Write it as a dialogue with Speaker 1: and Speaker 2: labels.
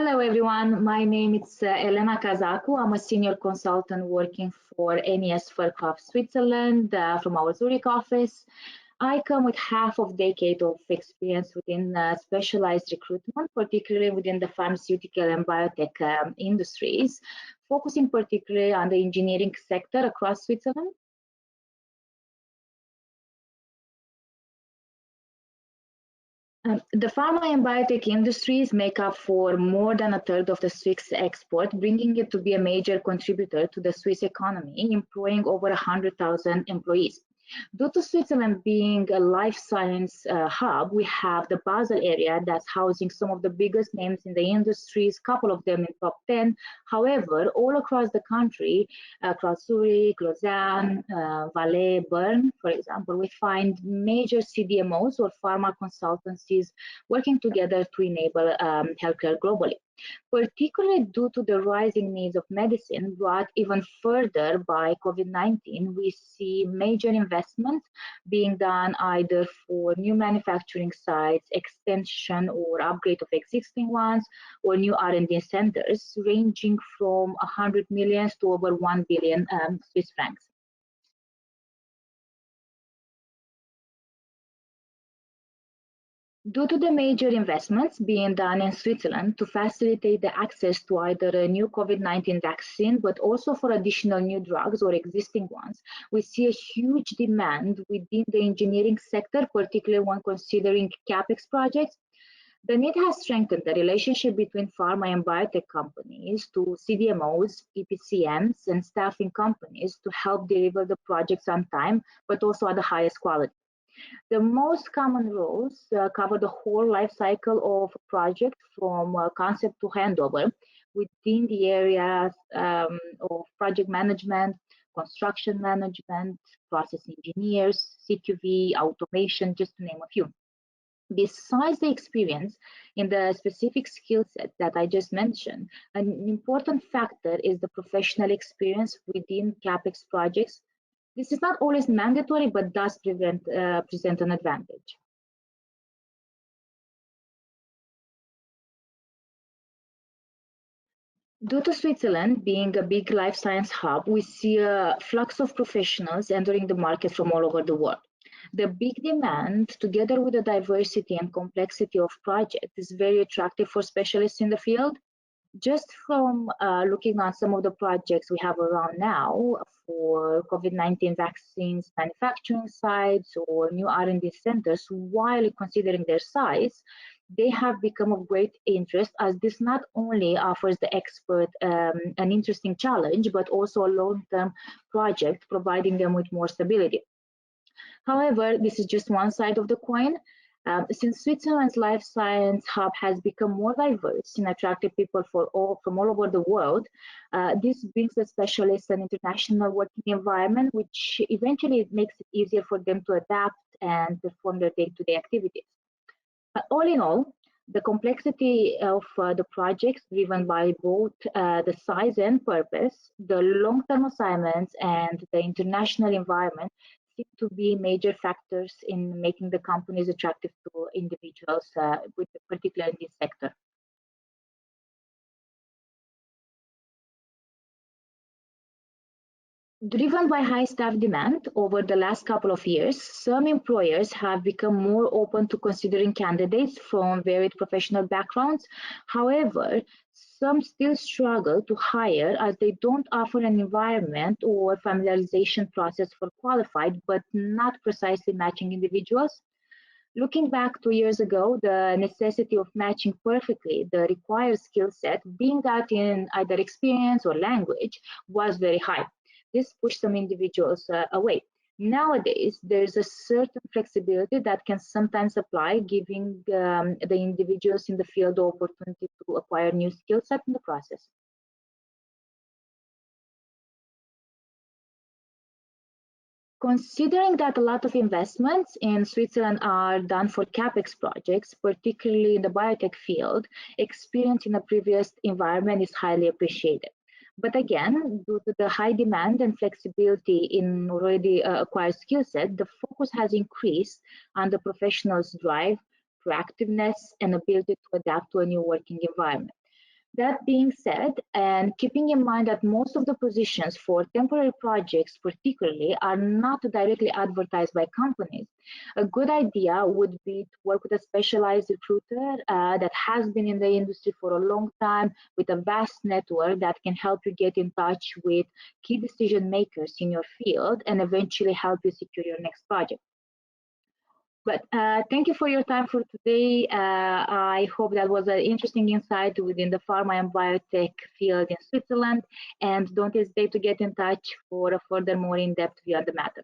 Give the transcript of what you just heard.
Speaker 1: Hello everyone, my name is Elena Cazacu. I'm a senior consultant working for NES Fircroft Switzerland from our Zurich office. I come with half of decade of experience within specialized recruitment, particularly within the pharmaceutical and biotech industries, focusing particularly on the engineering sector across Switzerland. The pharma and biotech industries make up for more than a third of the Swiss export, bringing it to be a major contributor to the Swiss economy, employing over 100,000 employees. Due to Switzerland being a life science hub, we have the Basel area that's housing some of the biggest names in the industries, a couple of them in top 10. However, all across the country, across Zurich, Lausanne, Valais, Bern, for example, we find major CDMOs or pharma consultancies working together to enable healthcare globally. Particularly due to the rising needs of medicine brought even further by COVID-19, we see major investments being done either for new manufacturing sites, extension or upgrade of existing ones, or new R&D centers ranging from 100 million to over 1 billion Swiss francs. Due to the major investments being done in Switzerland to facilitate the access to either a new COVID-19 vaccine, but also for additional new drugs or existing ones, we see a huge demand within the engineering sector, particularly when considering CAPEX projects. The need has strengthened the relationship between pharma and biotech companies to CDMOs, EPCMs, and staffing companies to help deliver the projects on time, but also at the highest quality. The most common roles cover the whole life cycle of a project from concept to handover within the areas of project management, construction management, process engineers, CQV, automation, just to name a few. Besides the experience in the specific skill set that I just mentioned, an important factor is the professional experience within CAPEX projects. This is not always mandatory, but does present an advantage. Due to Switzerland being a big life science hub, we see a flux of professionals entering the market from all over the world. The big demand, together with the diversity and complexity of projects, is very attractive for specialists in the field. Just from looking at some of the projects we have around now for COVID-19 vaccines, manufacturing sites, or new R&D centers, while considering their size, they have become of great interest as this not only offers the expert an interesting challenge, but also a long-term project, providing them with more stability. However, this is just one side of the coin. Since Switzerland's life science hub has become more diverse and attractive people from all over the world, this brings the specialists an international working environment, which eventually makes it easier for them to adapt and perform their day-to-day activities. All in all, the complexity of the projects driven by both the size and purpose, the long-term assignments, and the international environment seem to be major factors in making the companies attractive to individuals, with particular in this sector. Driven by high staff demand over the last couple of years, some employers have become more open to considering candidates from varied professional backgrounds. However, some still struggle to hire as they don't offer an environment or familiarization process for qualified but not precisely matching individuals. Looking back 2 years ago, the necessity of matching perfectly the required skill set, being that in either experience or language, was very high. This pushed some individuals away. Nowadays, there's a certain flexibility that can sometimes apply, giving the individuals in the field the opportunity to acquire new skill set in the process. Considering that a lot of investments in Switzerland are done for CAPEX projects, particularly in the biotech field, experience in a previous environment is highly appreciated. But again, due to the high demand and flexibility in already acquired skill set, the focus has increased on the professional's drive, proactiveness, and ability to adapt to a new working environment. That being said, and keeping in mind that most of the positions for temporary projects, particularly, are not directly advertised by companies, a good idea would be to work with a specialized recruiter that has been in the industry for a long time with a vast network that can help you get in touch with key decision makers in your field and eventually help you secure your next project. But thank you for your time for today. I hope that was an interesting insight within the pharma and biotech field in Switzerland. And don't hesitate to get in touch for a further more in-depth view of the matter.